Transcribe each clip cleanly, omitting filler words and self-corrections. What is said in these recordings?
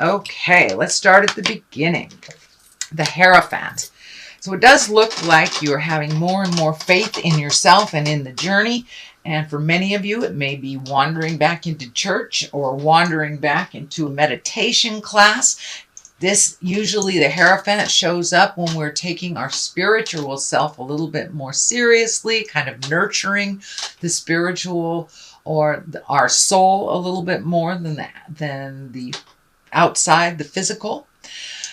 Okay, let's start at the beginning. The Hierophant. So it does look like you're having more and more faith in yourself and in the journey. And for many of you, it may be wandering back into church or wandering back into a meditation class. This usually, the Hierophant shows up when we're taking our spiritual self a little bit more seriously, kind of nurturing the spiritual or our soul a little bit more than the outside, the physical.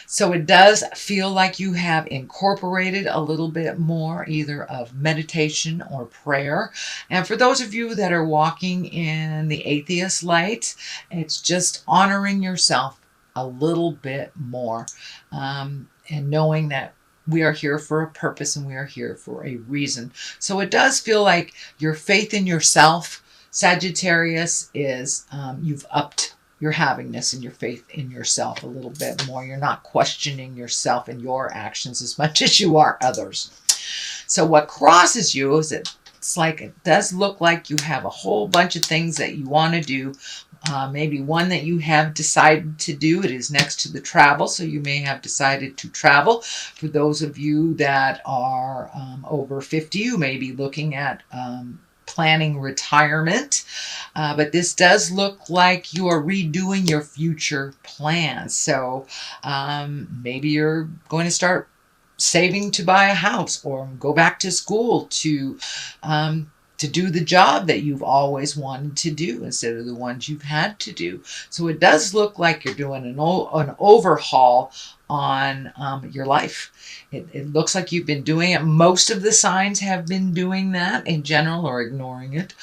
So it does feel like you have incorporated a little bit more either of meditation or prayer. And for those of you that are walking in the atheist light, it's just honoring yourself a little bit more, and knowing that we are here for a purpose and we are here for a reason. So it does feel like your faith in yourself, Sagittarius, is you've upped your havingness and your faith in yourself a little bit more. You're not questioning yourself and your actions as much as you are others. So what crosses you is it's like it does look like you have a whole bunch of things that you want to do. Maybe one that you have decided to do. It is next to the travel, so you may have decided to travel. For those of you that are over 50, you may be looking at planning retirement, but this does look like you are redoing your future plans. So maybe you're going to start saving to buy a house or go back to school to do the job that you've always wanted to do instead of the ones you've had to do. So it does look like you're doing an overhaul on your life. It looks like you've been doing it. Most of the signs have been doing that in general or ignoring it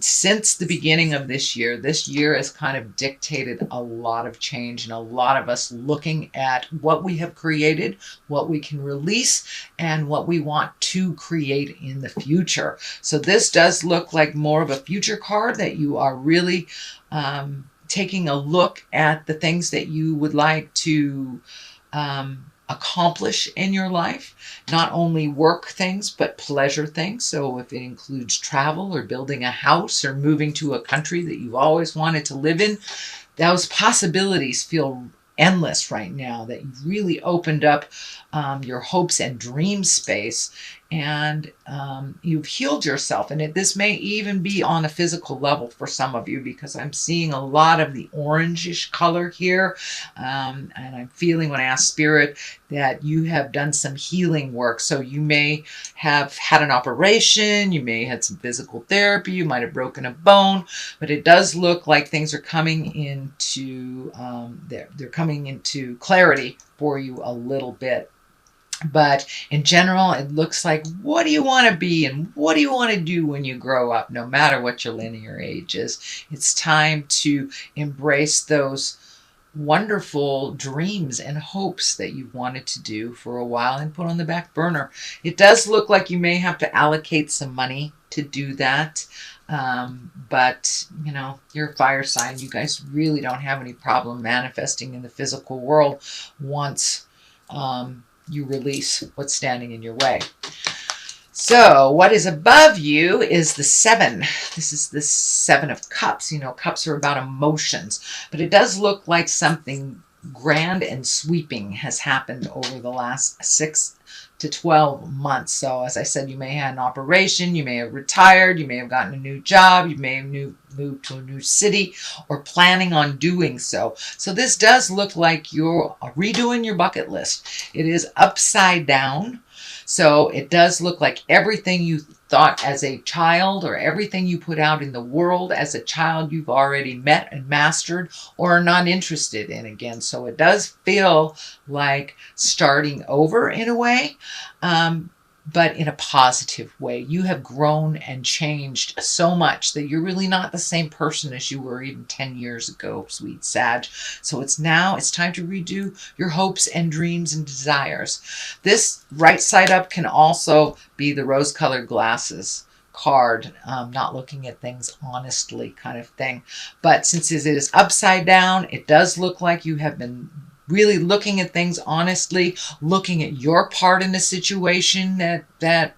since the beginning of this year. This year has kind of dictated a lot of change and a lot of us looking at what we have created, what we can release, and what we want to create in the future. So this does look like more of a future card that you are really taking a look at the things that you would like to accomplish in your life, not only work things, but pleasure things. So if it includes travel or building a house or moving to a country that you've always wanted to live in, those possibilities feel endless right now, that you've really opened up your hopes and dream space, and you've healed yourself. And this may even be on a physical level for some of you, because I'm seeing a lot of the orangish color here, and I'm feeling when I ask Spirit that you have done some healing work. So you may have had an operation, you may have had some physical therapy, you might have broken a bone, but it does look like things are coming into they're coming into clarity for you a little bit. But in general, it looks like, what do you want to be and what do you want to do when you grow up, no matter what your linear age is? It's time to embrace those wonderful dreams and hopes that you've wanted to do for a while and put on the back burner. It does look like you may have to allocate some money to do that. But you know, you're a fire sign. You guys really don't have any problem manifesting in the physical world once you release what's standing in your way. So what is above you is the 7. This is the 7 of Cups. You know, cups are about emotions, but it does look like something grand and sweeping has happened over the last 6 to 12 months. So as I said, you may have had an operation, you may have retired, you may have gotten a new job, you may have moved to a new city or planning on doing so. So this does look like you're redoing your bucket list. It is upside down. So it does look like everything you thought as a child or everything you put out in the world as a child you've already met and mastered or are not interested in again. So it does feel like starting over in a way, but in a positive way. You have grown and changed so much that you're really not the same person as you were even 10 years ago, sweet Sag. So it's time to redo your hopes and dreams and desires. This right side up can also be the rose-colored glasses card, not looking at things honestly kind of thing. But since it is upside down, it does look like you have been really looking at things honestly, looking at your part in the situation that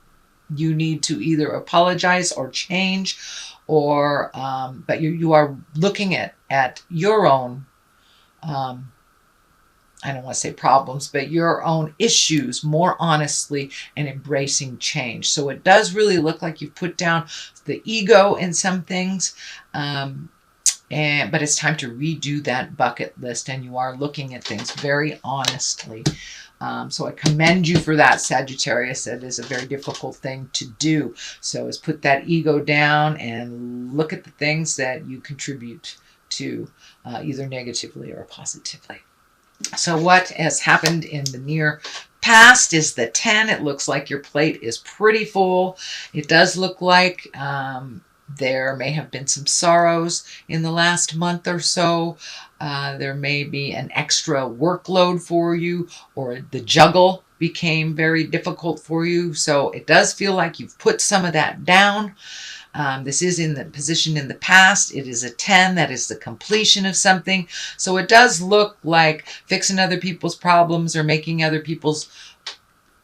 you need to either apologize or change, or but you are looking at your own I don't want to say problems, but your own issues more honestly and embracing change. So it does really look like you've put down the ego in some things. But it's time to redo that bucket list, and you are looking at things very honestly. So I commend you for that, Sagittarius. It is a very difficult thing to do. So is put that ego down and look at the things that you contribute to, either negatively or positively. So what has happened in the near past is the 10. It looks like your plate is pretty full. It does look like there may have been some sorrows in the last month or so. There may be an extra workload for you, or the juggle became very difficult for you. So it does feel like you've put some of that down. This is in the position in the past. It is a 10. That is the completion of something. So it does look like fixing other people's problems or making other people's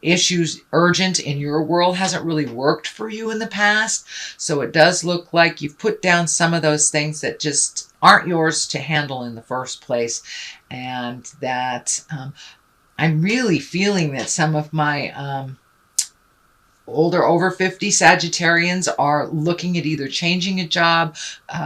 issues urgent in your world hasn't really worked for you in the past. So it does look like you've put down some of those things that just aren't yours to handle in the first place. And that I'm really feeling that some of my older, over 50 Sagittarians are looking at either changing a job,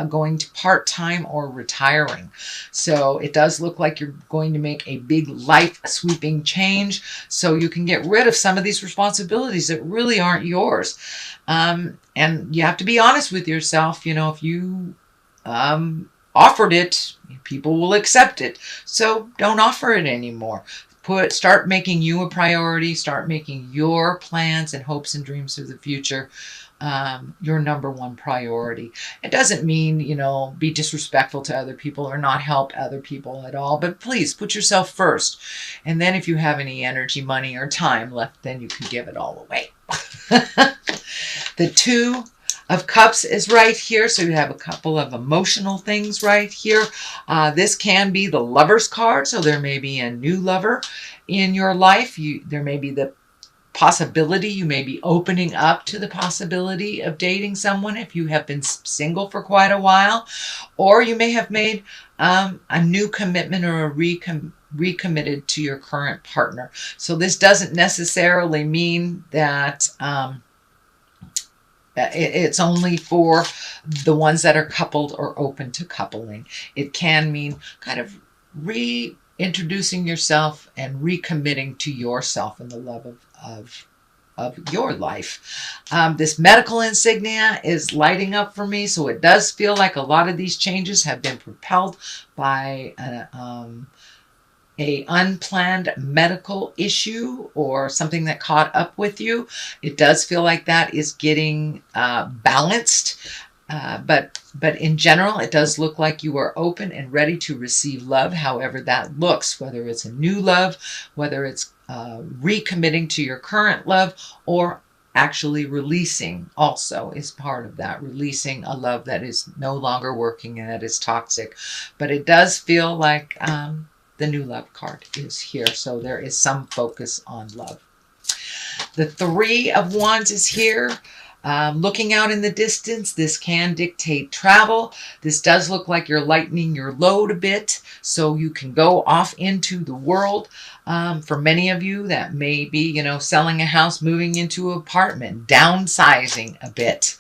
going to part-time, or retiring. So it does look like you're going to make a big life sweeping change, so you can get rid of some of these responsibilities that really aren't yours. And you have to be honest with yourself. You know, if you offered it, people will accept it. So don't offer it anymore. Start making you a priority. Start making your plans and hopes and dreams for the future your number one priority. It doesn't mean, you know, be disrespectful to other people or not help other people at all, but please put yourself first. And then if you have any energy, money, or time left, then you can give it all away. The 2 of Cups is right here, so you have a couple of emotional things right here. This can be the Lover's card, so there may be a new lover in your life. There may be the possibility, you may be opening up to the possibility of dating someone if you have been single for quite a while, or you may have made a new commitment or a recommitted to your current partner. So this doesn't necessarily mean that it's only for the ones that are coupled or open to coupling. It can mean kind of reintroducing yourself and recommitting to yourself in the love of your life. This medical insignia is lighting up for me, so it does feel like a lot of these changes have been propelled by a unplanned medical issue or something that caught up with you. It does feel like that is getting balanced. But in general, it does look like you are open and ready to receive love, however that looks, whether it's a new love, whether it's recommitting to your current love, or actually releasing also is part of that, releasing a love that is no longer working and that is toxic. But it does feel like the new love card is here, so there is some focus on love. The 3 of Wands is here. Looking out in the distance, this can dictate travel. This does look like you're lightening your load a bit so you can go off into the world. For many of you, that may be, you know, selling a house, moving into an apartment, downsizing a bit,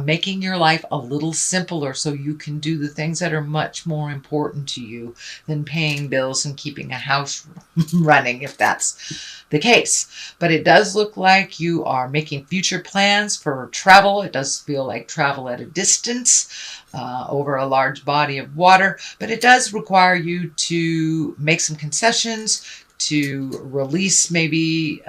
making your life a little simpler so you can do the things that are much more important to you than paying bills and keeping a house running, if that's the case. But it does look like you are making future plans for travel. It does feel like travel at a distance, over a large body of water, but it does require you to make some concessions, to release maybe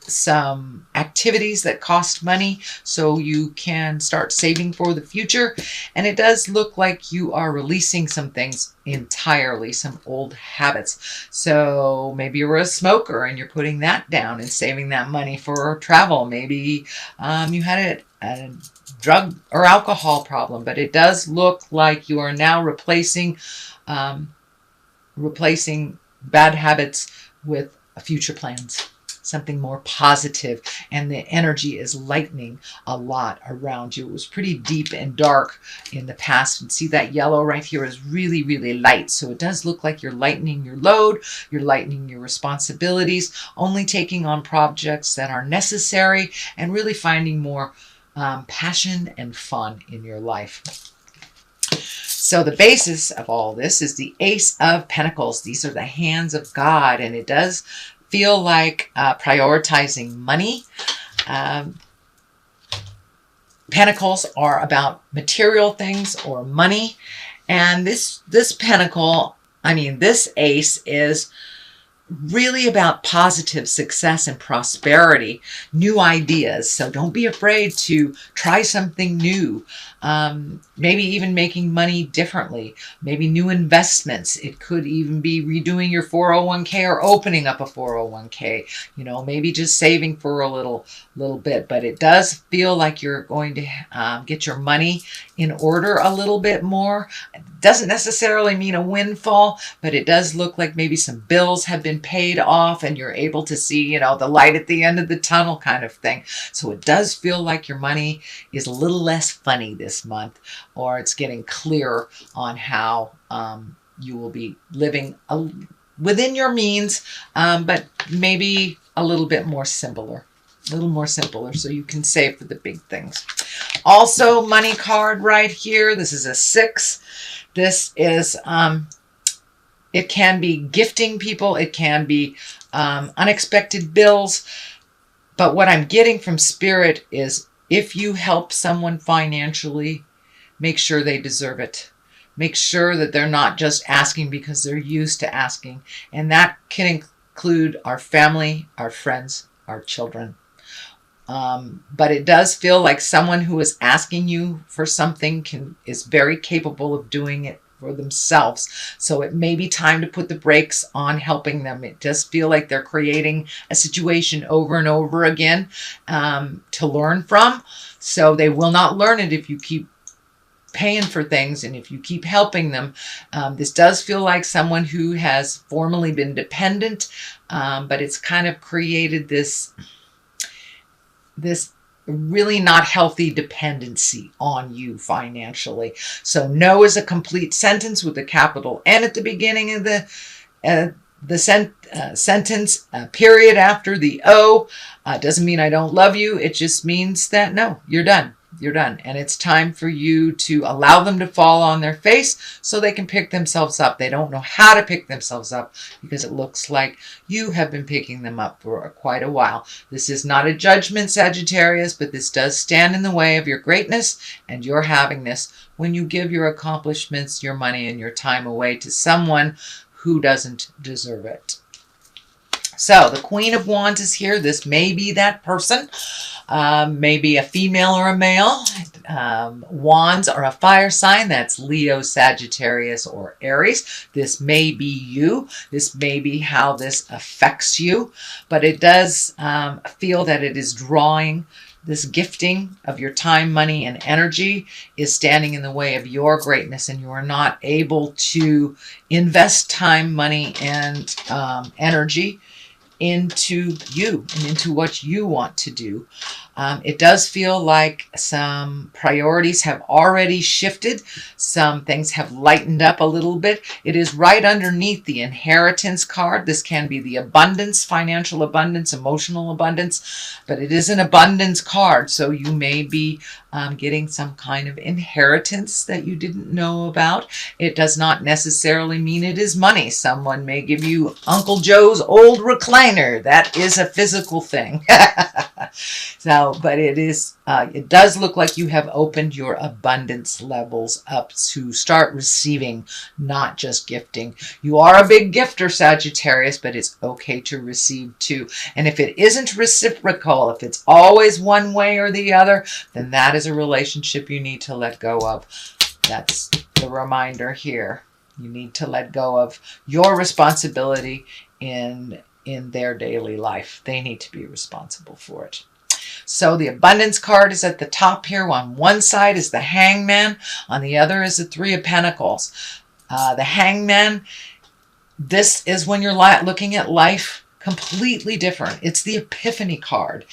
some activities that cost money so you can start saving for the future. And it does look like you are releasing some things entirely, some old habits. So maybe you're a smoker and you're putting that down and saving that money for travel. Maybe you had a drug or alcohol problem, but it does look like you are now replacing bad habits with future plans. something more positive, and the energy is lightening a lot around you. It was pretty deep and dark in the past, and see that yellow right here is really, really light. So it does look like you're lightening your load, you're lightening your responsibilities, only taking on projects that are necessary, and really finding more passion and fun in your life. So the basis of all this is the Ace of Pentacles. These are the hands of God, and it does feel like prioritizing money. Pentacles are about material things or money, and this pentacle, this ace is really about positive success and prosperity, new ideas. So don't be afraid to try something new. Maybe even making money differently, maybe new investments. It could even be redoing your 401k or opening up a 401k, maybe just saving for a little bit. But it does feel like you're going to get your money in order a little bit more. It doesn't necessarily mean a windfall, but it does look like maybe some bills have been paid off and you're able to see, the light at the end of the tunnel kind of thing. So it does feel like your money is a little less funny this month, or it's getting clearer on how you will be living within your means, but maybe a little bit more simpler. So you can save for the big things. Also, money card right here. This is a 6. This is, it can be gifting people. It can be unexpected bills. But what I'm getting from Spirit is if you help someone financially, make sure they deserve it. Make sure that they're not just asking because they're used to asking. And that can include our family, our friends, our children. But it does feel like someone who is asking you for something is very capable of doing it for themselves. So it may be time to put the brakes on helping them. It does feel like they're creating a situation over and over again to learn from. So they will not learn it if you keep paying for things and if you keep helping them. This does feel like someone who has formerly been dependent, but it's kind of created this really not healthy dependency on you financially. So no is a complete sentence with a capital N at the beginning of the sentence. Period after the O doesn't mean I don't love you. It just means that no, you're done. You're done. And it's time for you to allow them to fall on their face so they can pick themselves up. They don't know how to pick themselves up because it looks like you have been picking them up for quite a while. This is not a judgment, Sagittarius, but this does stand in the way of your greatness and your happiness when you give your accomplishments, your money, and your time away to someone who doesn't deserve it. So the Queen of Wands is here. This may be that person. Maybe a female or a male. Wands are a fire sign. That's Leo, Sagittarius, or Aries. This may be you. This may be how this affects you. But it does feel that it is drawing. This gifting of your time, money, and energy is standing in the way of your greatness, and you are not able to invest time, money, and energy into you and into what you want to do. It does feel like some priorities have already shifted. Some things have lightened up a little bit. It is right underneath the inheritance card. This can be the abundance, financial abundance, emotional abundance, but it is an abundance card. So you may be getting some kind of inheritance that you didn't know about. It does not necessarily mean it is money. Someone may give you Uncle Joe's old recliner. That is a physical thing. But it does look like you have opened your abundance levels up to start receiving, not just gifting. You are a big gifter, Sagittarius, but it's okay to receive too. And if it isn't reciprocal, if it's always one way or the other, then that is a relationship you need to let go of. That's the reminder here. You need to let go of your responsibility in their daily life. They need to be responsible for it. So the abundance card is at the top here. On one side is the Hangman. On the other is the Three of Pentacles. The Hangman, this is when you're looking at life completely different. It's the Epiphany card.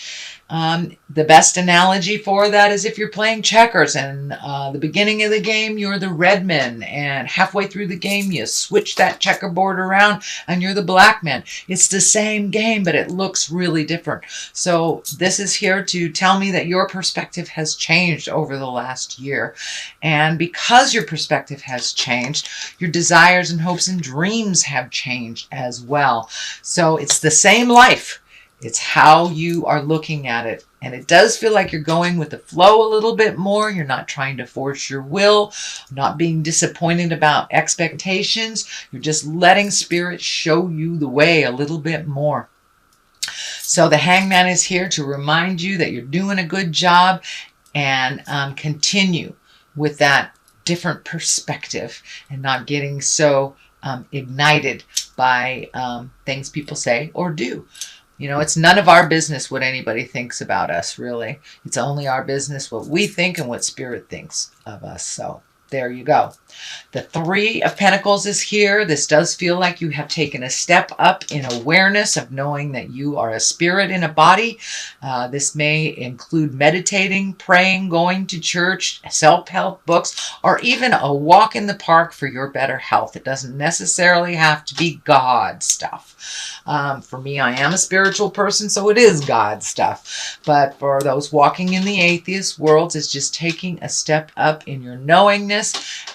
The best analogy for that is if you're playing checkers and the beginning of the game you're the red man, and halfway through the game you switch that checkerboard around and you're the black man. It's the same game, but it looks really different. So this is here to tell me that your perspective has changed over the last year. And because your perspective has changed, your desires and hopes and dreams have changed as well. So it's the same life. It's how you are looking at it. And it does feel like you're going with the flow a little bit more. You're not trying to force your will, not being disappointed about expectations. You're just letting Spirit show you the way a little bit more. So the Hangman is here to remind you that you're doing a good job, and continue with that different perspective and not getting so ignited by things people say or do. You know, it's none of our business what anybody thinks about us, really. It's only our business what we think and what Spirit thinks of us. So there you go. The Three of Pentacles is here. This does feel like you have taken a step up in awareness of knowing that you are a spirit in a body. This may include meditating, praying, going to church, self-help books, or even a walk in the park for your better health. It doesn't necessarily have to be God stuff. For me, I am a spiritual person, so it is God stuff. But for those walking in the atheist worlds, it's just taking a step up in your knowingness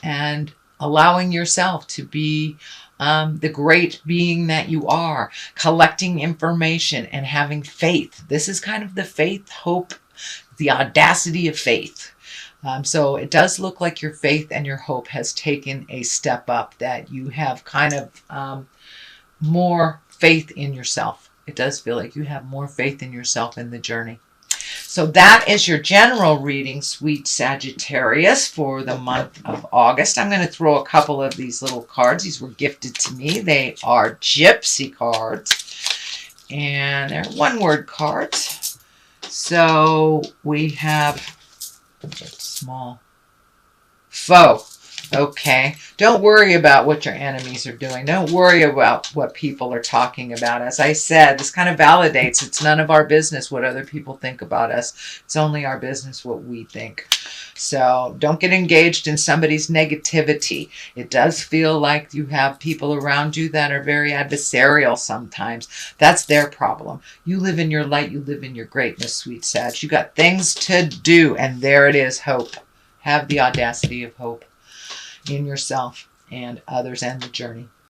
and allowing yourself to be the great being that you are, collecting information and having faith. This is kind of the faith, hope, the audacity of faith. So it does look like your faith and your hope has taken a step up, that you have kind of more faith in yourself. It does feel like you have more faith in yourself in the journey. So that is your general reading, sweet Sagittarius, for the month of August. I'm going to throw a couple of these little cards. These were gifted to me. They are Gypsy cards, and they're one-word cards. So we have small foe. Okay, don't worry about what your enemies are doing. Don't worry about what people are talking about. As I said, this kind of validates it's none of our business what other people think about us. It's only our business what we think. So don't get engaged in somebody's negativity. It does feel like you have people around you that are very adversarial sometimes. That's their problem. You live in your light. You live in your greatness, sweet Sag. You got things to do, and there it is, hope. Have the audacity of hope in yourself and others and the journey.